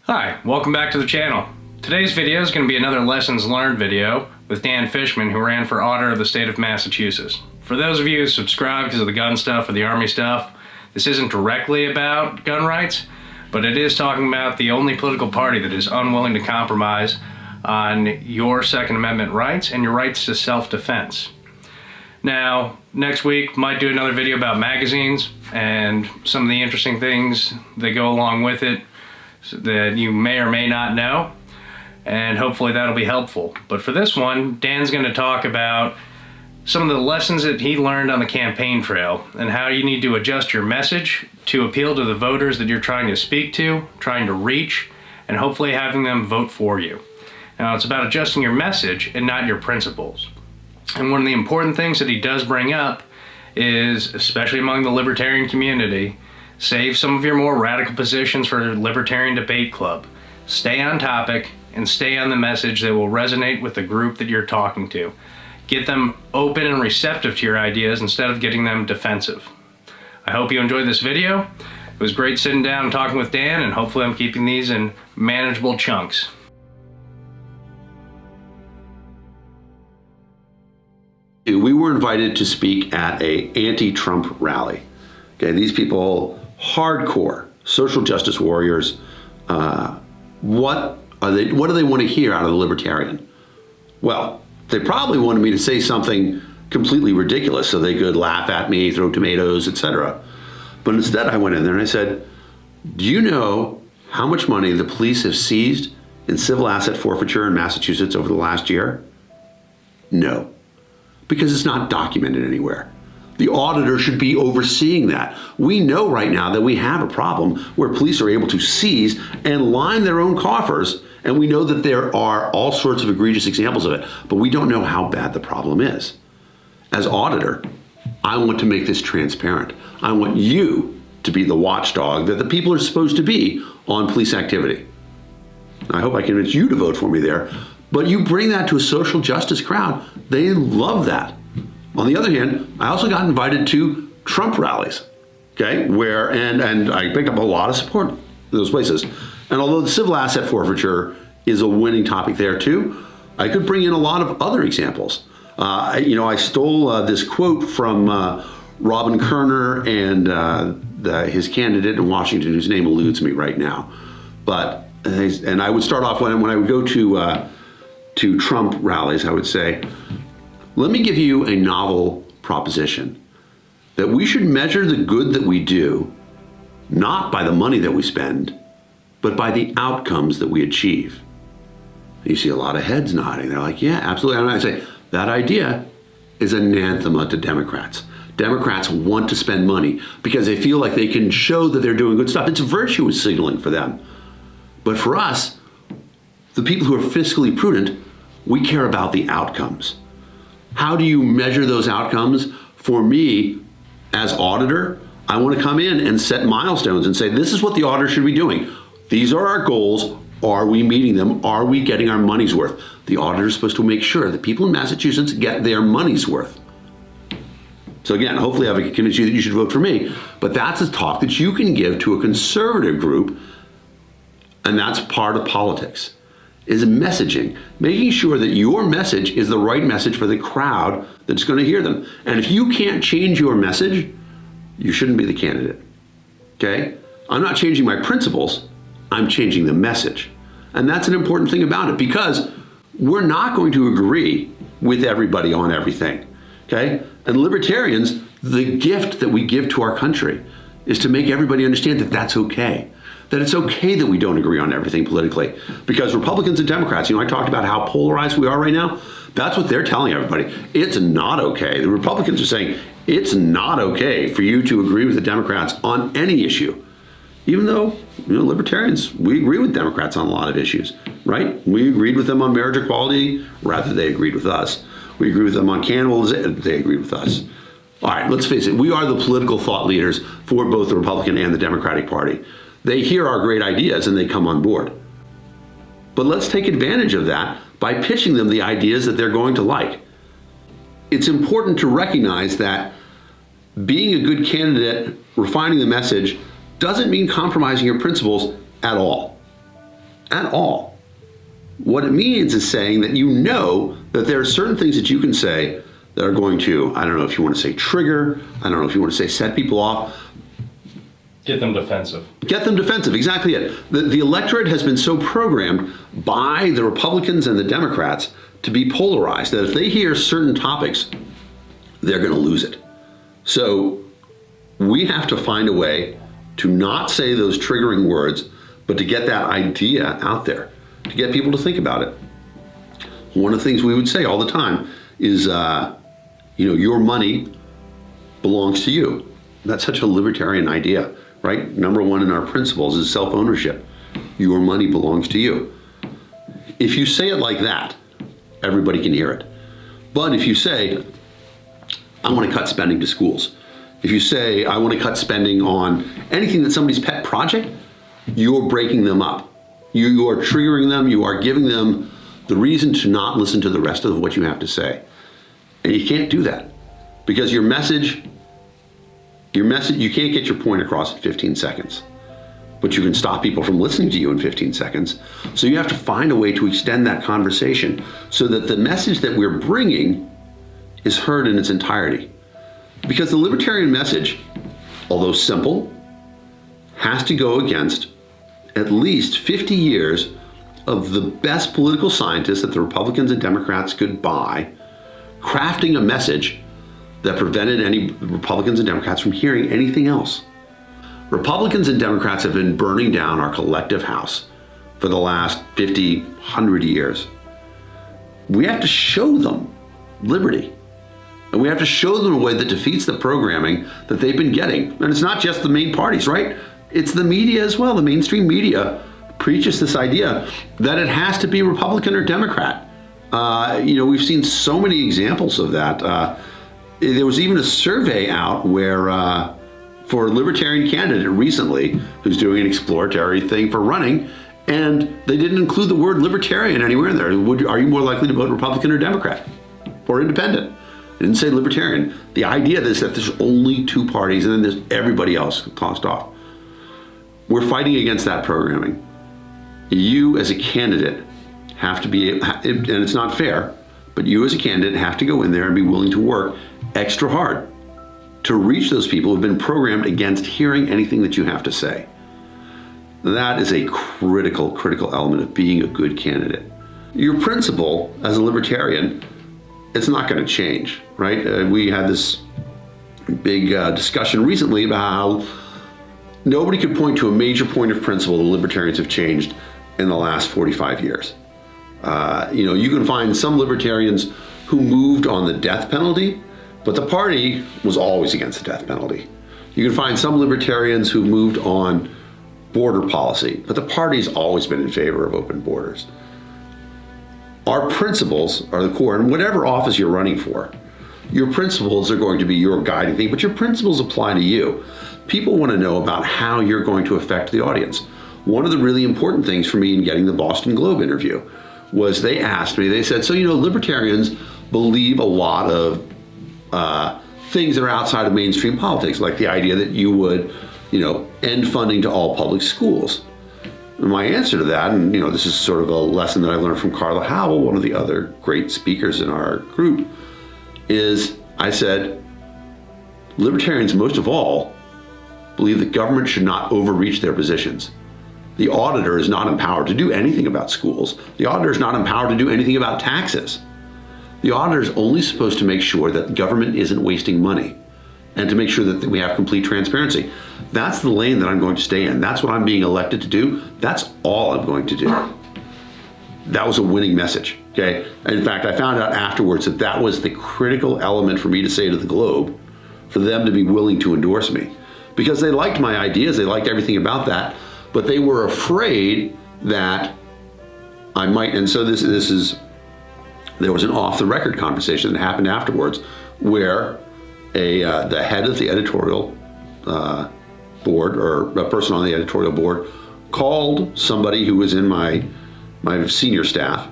Hi, welcome back to the channel. Today's video is going to be another lessons learned video with Dan Fishman, who ran for auditor of the state of Massachusetts. For those of you who subscribe because of the gun stuff or the army stuff, this isn't directly about gun rights, but it is talking about the only political party that is unwilling to compromise on your Second Amendment rights and your rights to self-defense. Now, next week might do another video about magazines and some of the interesting things that go along with it that you may or may not know, and hopefully that'll be helpful. But for this one, Dan's going to talk about some of the lessons that he learned on the campaign trail and how you need to adjust your message to appeal to the voters that you're trying to speak to, trying to reach, and hopefully having them vote for you. Now, it's about adjusting your message and not your principles. And one of the important things that he does bring up is, especially among the libertarian community, save some of your more radical positions for a libertarian debate club. Stay on topic and stay on the message that will resonate with the group that you're talking to. Get them open and receptive to your ideas instead of getting them defensive. I hope you enjoyed this video. It was great sitting down and talking with Dan, and hopefully I'm keeping these in manageable chunks. We were invited to speak at an anti-Trump rally. Okay, these people, hardcore social justice warriors. What do they want to hear out of the libertarian? Well, they probably wanted me to say something completely ridiculous so they could laugh at me, throw tomatoes, etc. But instead I went in there and I said, do you know how much money the police have seized in civil asset forfeiture in Massachusetts over the last year? No, because it's not documented anywhere. The auditor should be overseeing that. We know right now that we have a problem where police are able to seize and line their own coffers, and we know that there are all sorts of egregious examples of it, but we don't know how bad the problem is. As auditor, I want to make this transparent. I want you to be the watchdog that the people are supposed to be on police activity. I hope I can convince you to vote for me there, but you bring that to a social justice crowd, they love that. On the other hand, I also got invited to Trump rallies, okay, and I picked up a lot of support in those places. And although the civil asset forfeiture is a winning topic there too, I could bring in a lot of other examples. I stole this quote from Robin Kerner and his candidate in Washington, whose name eludes me right now. And I would start off when I would go to Trump rallies, I would say, let me give you a novel proposition that we should measure the good that we do, not by the money that we spend, but by the outcomes that we achieve. You see a lot of heads nodding. They're like, yeah, absolutely. And I say, that idea is anathema to Democrats. Democrats want to spend money because they feel like they can show that they're doing good stuff. It's virtue signaling for them. But for us, the people who are fiscally prudent, we care about the outcomes. How do you measure those outcomes? For me, as auditor, I want to come in and set milestones and say, this is what the auditor should be doing. These are our goals. Are we meeting them? Are we getting our money's worth? The auditor is supposed to make sure that people in Massachusetts get their money's worth. So again, hopefully I can convince you that you should vote for me, but that's a talk that you can give to a conservative group, and that's part of politics. Is messaging, making sure that your message is the right message for the crowd that's going to hear them. And if you can't change your message, you shouldn't be the candidate, okay? I'm not changing my principles, I'm changing the message. And that's an important thing about it, because we're not going to agree with everybody on everything, okay? And libertarians, the gift that we give to our country is to make everybody understand that that's okay. That it's okay that we don't agree on everything politically. Because Republicans and Democrats, I talked about how polarized we are right now. That's what they're telling everybody. It's not okay. The Republicans are saying it's not okay for you to agree with the Democrats on any issue. Even though, libertarians, we agree with Democrats on a lot of issues, right? We agreed with them on marriage equality, rather they agreed with us. We agree with them on cannibals, they agreed with us. All right, let's face it, we are the political thought leaders for both the Republican and the Democratic Party. They hear our great ideas and they come on board. But let's take advantage of that by pitching them the ideas that they're going to like. It's important to recognize that being a good candidate, refining the message, doesn't mean compromising your principles at all. at all. What it means is saying that you know that there are certain things that you can say that are going to, I don't know if you want to say trigger, I don't know if you want to say set people off. Get them defensive. Get them defensive, exactly it. The electorate has been so programmed by the Republicans and the Democrats to be polarized that if they hear certain topics, they're going to lose it. So we have to find a way to not say those triggering words, but to get that idea out there, to get people to think about it. One of the things we would say all the time is, your money belongs to you. That's such a libertarian idea, right? Number one in our principles is self-ownership. Your money belongs to you. If you say it like that, everybody can hear it. But if you say, I want to cut spending to schools, if you say, I want to cut spending on anything that's somebody's pet project, you're breaking them up. You are triggering them. You are giving them the reason to not listen to the rest of what you have to say. And you can't do that because your message, you can't get your point across in 15 seconds, but you can stop people from listening to you in 15 seconds. So you have to find a way to extend that conversation so that the message that we're bringing is heard in its entirety. Because the libertarian message, although simple, has to go against at least 50 years of the best political scientists that the Republicans and Democrats could buy, crafting a message that prevented any Republicans and Democrats from hearing anything else. Republicans and Democrats have been burning down our collective house for the last 50, 100 years. We have to show them liberty. And we have to show them a way that defeats the programming that they've been getting. And it's not just the main parties, right? It's the media as well. The mainstream media preaches this idea that it has to be Republican or Democrat. We've seen so many examples of that. There was even a survey out where for a libertarian candidate recently who's doing an exploratory thing for running, and they didn't include the word libertarian anywhere in there. Are you more likely to vote Republican or Democrat or independent? It didn't say libertarian. The idea is that there's only two parties and then there's everybody else tossed off. We're fighting against that programming. You as a candidate have to be, and it's not fair, but you as a candidate have to go in there and be willing to work extra hard to reach those people who've been programmed against hearing anything that you have to say. That is a critical element of being a good candidate. Your principle as a libertarian, it's not going to change, right? We had this big discussion recently about how nobody could point to a major point of principle the libertarians have changed in the last 45 years. You can find some libertarians who moved on the death penalty, but the party was always against the death penalty. You can find some libertarians who moved on border policy, but the party's always been in favor of open borders. Our principles are the core, and whatever office you're running for, your principles are going to be your guiding thing, but your principles apply to you. People want to know about how you're going to affect the audience. One of the really important things for me in getting the Boston Globe interview was they asked me, they said, so libertarians believe a lot of things that are outside of mainstream politics, like the idea that you would, end funding to all public schools. And my answer to that, and this is sort of a lesson that I learned from Carla Howell, one of the other great speakers in our group, is I said, libertarians most of all believe that government should not overreach their positions. The auditor is not empowered to do anything about schools. The auditor is not empowered to do anything about taxes. The auditor is only supposed to make sure that government isn't wasting money and to make sure that we have complete transparency. That's the lane that I'm going to stay in. That's what I'm being elected to do. That's all I'm going to do. That was a winning message, okay? In fact, I found out afterwards that that was the critical element for me to say to the Globe, for them to be willing to endorse me. Because they liked my ideas, they liked everything about that, but they were afraid that I might, and so there was an off-the-record conversation that happened afterwards where the head of the editorial board, or a person on the editorial board, called somebody who was in my senior staff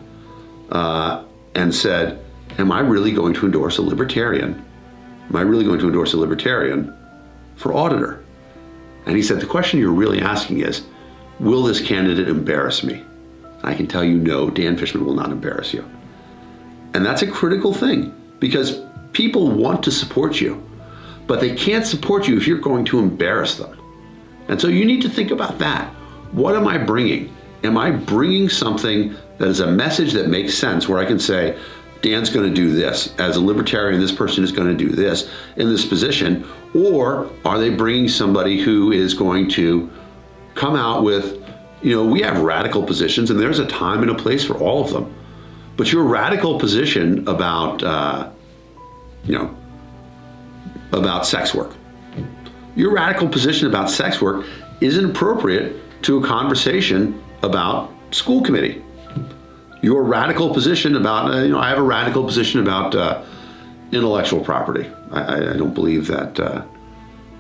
and said, am I really going to endorse a libertarian? Am I really going to endorse a libertarian for auditor? And he said, the question you're really asking is, will this candidate embarrass me? I can tell you, no, Dan Fishman will not embarrass you. And that's a critical thing, because people want to support you, but they can't support you if you're going to embarrass them. And so you need to think about that. What am I bringing? Am I bringing something that is a message that makes sense, where I can say, Dan's going to do this. As a libertarian, this person is going to do this in this position. Or are they bringing somebody who is going to come out with, we have radical positions, and there's a time and a place for all of them. But your radical position about, about sex work, your radical position about sex work isn't appropriate to a conversation about school committee. Your radical position about, I have a radical position about intellectual property. I don't believe that, I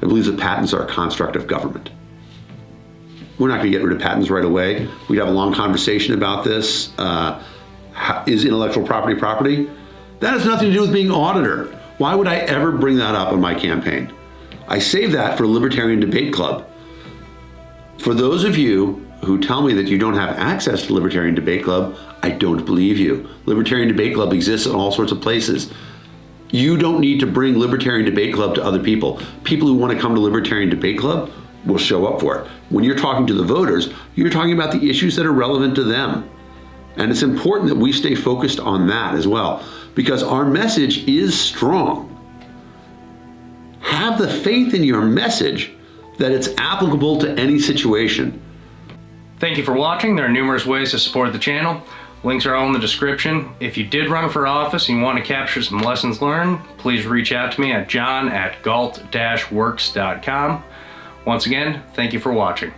believe that patents are a construct of government. We're not going to get rid of patents right away. We'd have a long conversation about this. Is intellectual property property? That has nothing to do with being auditor. Why would I ever bring that up in my campaign? I save that for Libertarian Debate Club. For those of you who tell me that you don't have access to Libertarian Debate Club, I don't believe you. Libertarian Debate Club exists in all sorts of places. You don't need to bring Libertarian Debate Club to other people. People who want to come to Libertarian Debate Club will show up for it. When you're talking to the voters, you're talking about the issues that are relevant to them. And it's important that we stay focused on that as well, because our message is strong. Have the faith in your message that it's applicable to any situation. Thank you for watching. There are numerous ways to support the channel. Links are all in the description. If you did run for office and you want to capture some lessons learned, please reach out to me at john@galt-works.com. Once again, thank you for watching.